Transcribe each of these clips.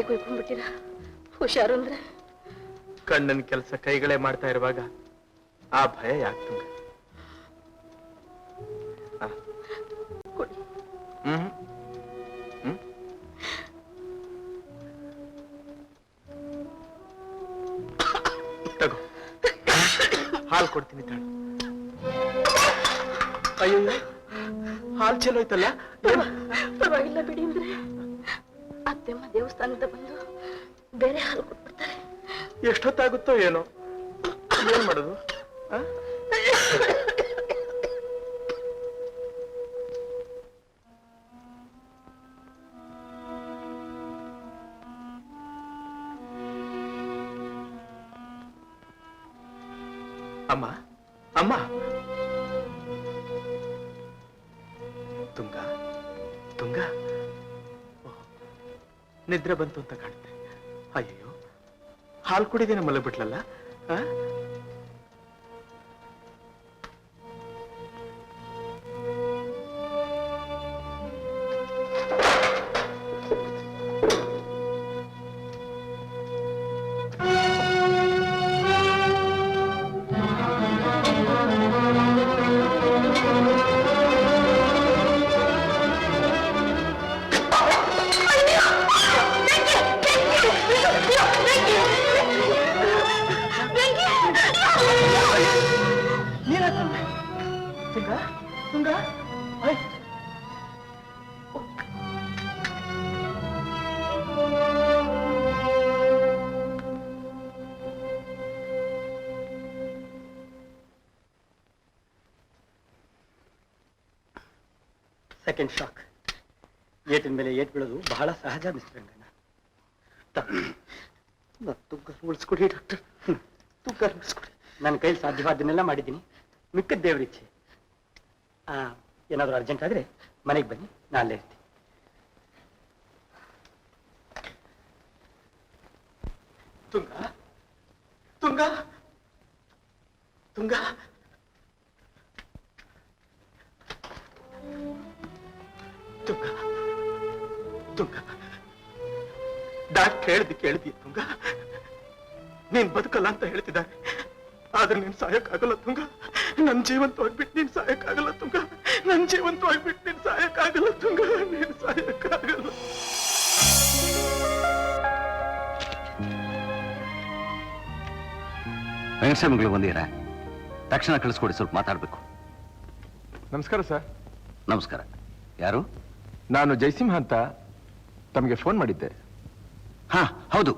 ಕುಯ್ಕೊಂಡ್ಬಿಟ್ಟಿರ. ಹುಷಾರು ಅಂದ್ರೆ ಕಣ್ಣನ್ ಕೆಲಸ ಕೈಗಳೇ ಮಾಡ್ತಾ ಇರುವಾಗ ಆ ಭಯ ಯಾಕೆ ತುಂಗ? ತಗೋ, ಹಾಲು ಕೊಡ್ತೀನಿ ತಾಳು. ಅಯ್ಯೋ, ಹಾಲು ಚಲೋ ಐತಲ್ಲ? ಪರವಾಗಿಲ್ಲ ಬಿಡಿ ಅಂದ್ರೆ ಅತ್ತೆಮ್ಮ ದೇವಸ್ಥಾನದ ಬಂದು ಬೇರೆ ಹಾಲು ಕೊಟ್ಬಿಡ್ತಾರೆ. ಎಷ್ಟೊತ್ತಾಗುತ್ತೋ ಏನೋ, ಏನ್ ಮಾಡೋದು? ಅಮ್ಮ ಅಮ್ಮ, ತುಂಗ ತುಂಗ, ನಿದ್ರೆ ಬಂತು ಅಂತ ಕಾಣುತ್ತೆ. ಅಯ್ಯೋ, ಹಾಲು ಕುಡಿದೇನೆ ಮಲಗ್ಬಿಟ್ಲಲ್ಲ. Tunga Tunga, second shock. ಏಟಿನ ಮೇಲೆ ಏಟ್ ಬೀಳೋದು ಬಹಳ ಸಹಜ ಮಿಸ್ಟರ್ ರಂಗಣ್ಣ. ತುಗ್ಗ ಉಳಿಸ್ಕೊಡಿ ಡಾಕ್ಟರ್, ತುಗ್ಗ ಉಳಿಸ್ಕೊಡಿ. ನನ್ನ ಕೈಲಿ ಸಾಧ್ಯವಾದನ್ನೆಲ್ಲ ಮಾಡಿದ್ದೀನಿ, ಮಿಕ್ಕದ ದೇವರಿಚ್ಛೆ. ಏನಾದರೂ ಅರ್ಜೆಂಟ್ ಆದರೆ ಮನೆಗೆ ಬನ್ನಿ, ನಾನು ಅಲ್ಲೇ ಇರ್ತೀನಿ. ತುಂಗ ತುಂಗ ತುಂಗ, ತುಂಗ ತುಂಗ, ಡಾಕ್ಟರ್ ಹೇಳ್ದಿ ಕೇಳ್ದಿ ತುಂಗ? ನೀನ್ ಬದುಕಲ್ಲ ಅಂತ ಹೇಳ್ತಿದ್ದಾರೆ, ಆದ್ರೆ ನೀನ್ ಸಾಯಕ್ಕಾಗಲ್ಲ ತುಂಗ. ನನ್ ಜೀವಂತವಾಗ್ಬಿಟ್ಟು ನೀನ್ ಸಾಯಕ್ಕಾಗಲ್ಲ ತುಂಗ. ನನ್ ಜೀವಂತವಾಗ್ಬಿಟ್ಟು ನೀನ್ ಸಾಯಕ್ಕಾಗಲ್ಲ ತುಂಗ. ನೀನ್ ಸಾಯಕ್ಕಾಗಲ್ಲ. ವೆಂಕಟಸ್ವಾಮಿಗಳು ಬಂದಿರ, ತಕ್ಷಣ ಕಳಿಸ್ಕೊಡಿ, ಸ್ವಲ್ಪ ಮಾತಾಡ್ಬೇಕು. ನಮಸ್ಕಾರ ಸರ್. ನಮಸ್ಕಾರ. ಯಾರು? ನಾನು ಜಯಸಿಂಹ ಅಂತ, ತಮಗೆ ಫೋನ್ ಮಾಡಿದ್ದೆ. ಹಾ ಹೌದು,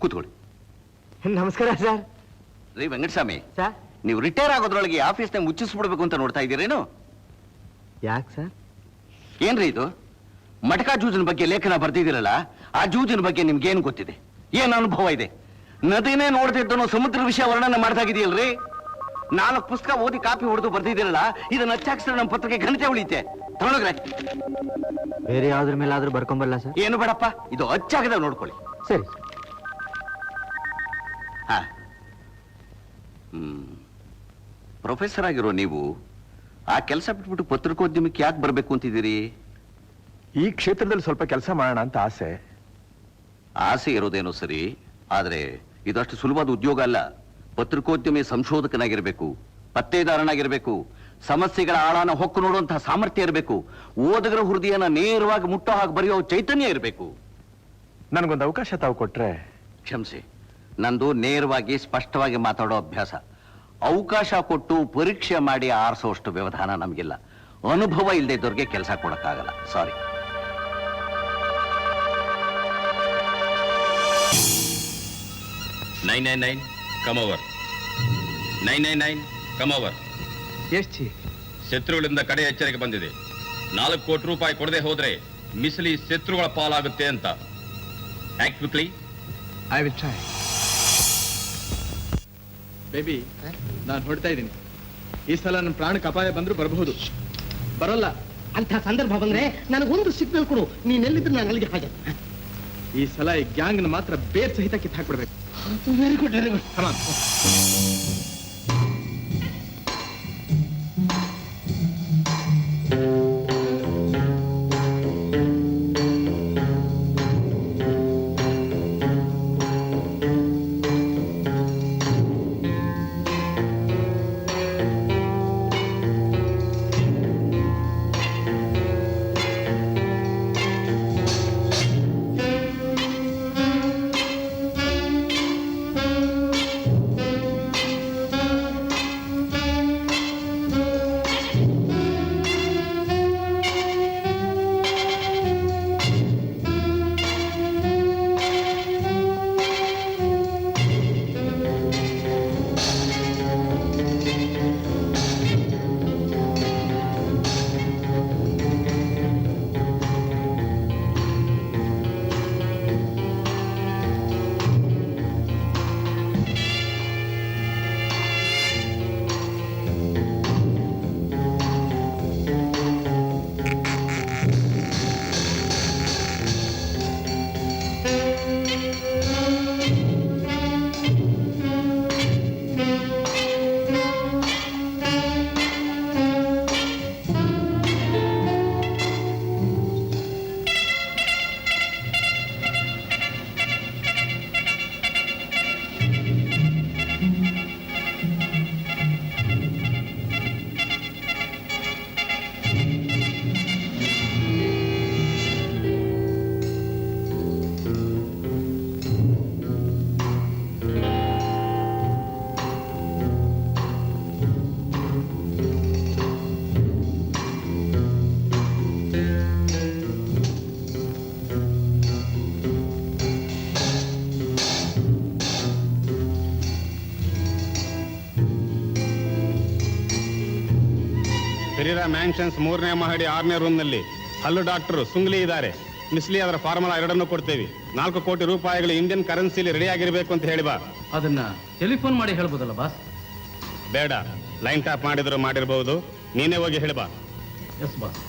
ಕೂತ್ಕೊಳ್ಳಿ. ನಮಸ್ಕಾರ ಸರ್. ರೀ ವೆಂಕಟಸ್ವಾಮಿ, ಸರ್, ನೀವು ರಿಟೈರ್ ಆಗೋದ್ರೊಳಗೆ ಆಫೀಸ್ನ ಮುಚ್ಚಿಸ್ಬಿಡ್ಬೇಕು ಅಂತ ನೋಡ್ತಾ ಇದ್ದೀರೇನು? ಯಾಕೆ ಸರ್? ಏನ್ರಿ ಇದು? ಮಟಕ ಜೂಜಿನ ಬಗ್ಗೆ ಲೇಖನ ಬರ್ತಿದ್ದೀರಲ್ಲ, ಆ ಜೂಜಿನ ಬಗ್ಗೆ ನಿಮ್ಗೇನು ಗೊತ್ತಿದೆ? ಏನ್ ಅನುಭವ ಇದೆ? ನದಿನೇ ನೋಡ್ತಿದ್ದನು ಸಮುದ್ರ ವಿಷಯ ವರ್ಣನೆ ಮಾಡ್ದಾಗಿದೆಯಲ್ರಿ. 4 ಪುಸ್ತಕ ಓದಿ ಕಾಪಿ ಹೊಡೆದು ಬರ್ತಿದ್ದೀರಲ್ಲ, ಇದನ್ನ ಹಚ್ಚಾಕ್ಸಿದ್ರೆ ನಮ್ಮ ಪತ್ರಕ್ಕೆ ಘನತೆ ಉಳಿತೆ. ತಗೊಂಡ್ರೆ ಬೇರೆ ಯಾವ್ದ್ರ ಮೇಲಾದ್ರೂ ಬರ್ಕೊಂಬಲ್ಲ ಸರ್? ಏನು ಬೇಡಪ್ಪ, ಇದು ಹಚ್ಚಾಗದ ನೋಡ್ಕೊಳ್ಳಿ. ಸರಿ. ಹಾ, ಪ್ರೊಫೆಸರ್ ಆಗಿರೋ ನೀವು ಆ ಕೆಲಸ ಬಿಟ್ಬಿಟ್ಟು ಪತ್ರಿಕೋದ್ಯಮಕ್ಕೆ ಯಾಕೆ ಬರ್ಬೇಕು ಅಂತಿದ್ದೀರಿ? ಈ ಕ್ಷೇತ್ರದಲ್ಲಿ ಸ್ವಲ್ಪ ಕೆಲಸ ಮಾಡೋಣ ಅಂತ ಆಸೆ. ಆಸೆ ಇರೋದೇನೋ ಸರಿ, ಆದ್ರೆ ಇದಷ್ಟು ಸುಲಭವಾದ ಉದ್ಯೋಗ ಅಲ್ಲ. ಪತ್ರಿಕೋದ್ಯಮಿ ಸಂಶೋಧಕನಾಗಿರ್ಬೇಕು, ಪತ್ತೇದಾರನಾಗಿರ್ಬೇಕು, ಸಮಸ್ಯೆಗಳ ಆಳನ ಹೊಕ್ಕು ನೋಡುವಂತಹ ಸಾಮರ್ಥ್ಯ ಇರಬೇಕು, ಓದುಗರ ಹೃದಯನ ನೇರವಾಗಿ ಮುಟ್ಟೋ ಹಾಗೆ ಬರೆಯೋ ಚೈತನ್ಯ ಇರಬೇಕು. ನನಗೊಂದು ಅವಕಾಶ ತಾವು ಕೊಟ್ರೆ. ಕ್ಷಮಿಸಿ, ನಂದು ನೇರವಾಗಿ ಸ್ಪಷ್ಟವಾಗಿ ಮಾತಾಡೋ ಅಭ್ಯಾಸ. ಅವಕಾಶ ಕೊಟ್ಟು ಪರೀಕ್ಷೆ ಮಾಡಿ ಆರಿಸೋಷ್ಟು ವ್ಯವಧಾನ ನಮಗಿಲ್ಲ. ಅನುಭವ ಇಲ್ಲದೆ ಇದ್ದವ್ರಿಗೆ ಕೆಲಸ ಕೊಡಕ್ಕಾಗಲ್ಲ. ಸಾರಿ. come over. 999 come over. ಎಷ್ಟು ಶತ್ರುಗಳಿಂದ ಕಡೆ ಎಚ್ಚರಿಕೆ ಬಂದಿದೆ. 4 ಕೋಟಿ ರೂಪಾಯಿ ಕೊಡದೆ ಹೋದ್ರೆ ಮಿಸ್ಲಿ ಶತ್ರುಗಳ ಪಾಲಾಗುತ್ತೆ ಅಂತ. Act quickly. I will try. Baby, ನಾನು ಹೊಡ್ತಾ ಇದ್ದೀನಿ. ಈ ಸಲ ನನ್ನ ಪ್ರಾಣಕ್ಕೆ ಅಪಾಯ ಬಂದ್ರು ಬರಬಹುದು. ಬರೋಲ್ಲ ಅಂತ ಸಂದರ್ಭ ಬಂದ್ರೆ ನನಗೊಂದು ಸಿಗ್ನಲ್ ಕೊಡು. ನೀನೆಲ್ಲಿದ್ರು ನಾನು ಅಲ್ಲಿಗೆ ಹಾಜರು. ಈ ಸಲ ಈ ಗ್ಯಾಂಗ್ ಮಾತ್ರ ಬೇರ್ ಸಹಿತ ಕಿತ್ತು ಹಾಕ್ಬಿಡ್ಬೇಕು. Very good, very good. Come on. Pereira mansions 3ನೇ ಮಹಡಿ 6ನೇ ರೂಮ್ನಲ್ಲಿ ಹಲ್ಲು ಡಾಕ್ಟರ್ ಸುಂಗ್ಲಿ ಇದ್ದಾರೆ. ಮಿಸ್ಲಿ ಅದರ ಫಾರ್ಮುಲಾ 2 ಕೊಡ್ತೇವೆ. 4 ಕೋಟಿ ರೂಪಾಯಿಗಳು ಇಂಡಿಯನ್ ಕರೆನ್ಸಿಲಿ ರೆಡಿ ಆಗಿರ್ಬೇಕು ಅಂತ ಹೇಳಿ ಬಾ. ಅದನ್ನ ಟೆಲಿಫೋನ್ ಮಾಡಿ ಹೇಳ್ಬೋದಲ್ಲ ಬಾಸ್? ಬೇಡ, ಲೈನ್ ಟ್ಯಾಪ್ ಮಾಡಿದ್ರು ಮಾಡಿರ್ಬಹುದು. ನೀನೇ ಹೋಗಿ ಹೇಳಿ ಬಾ. Yes boss.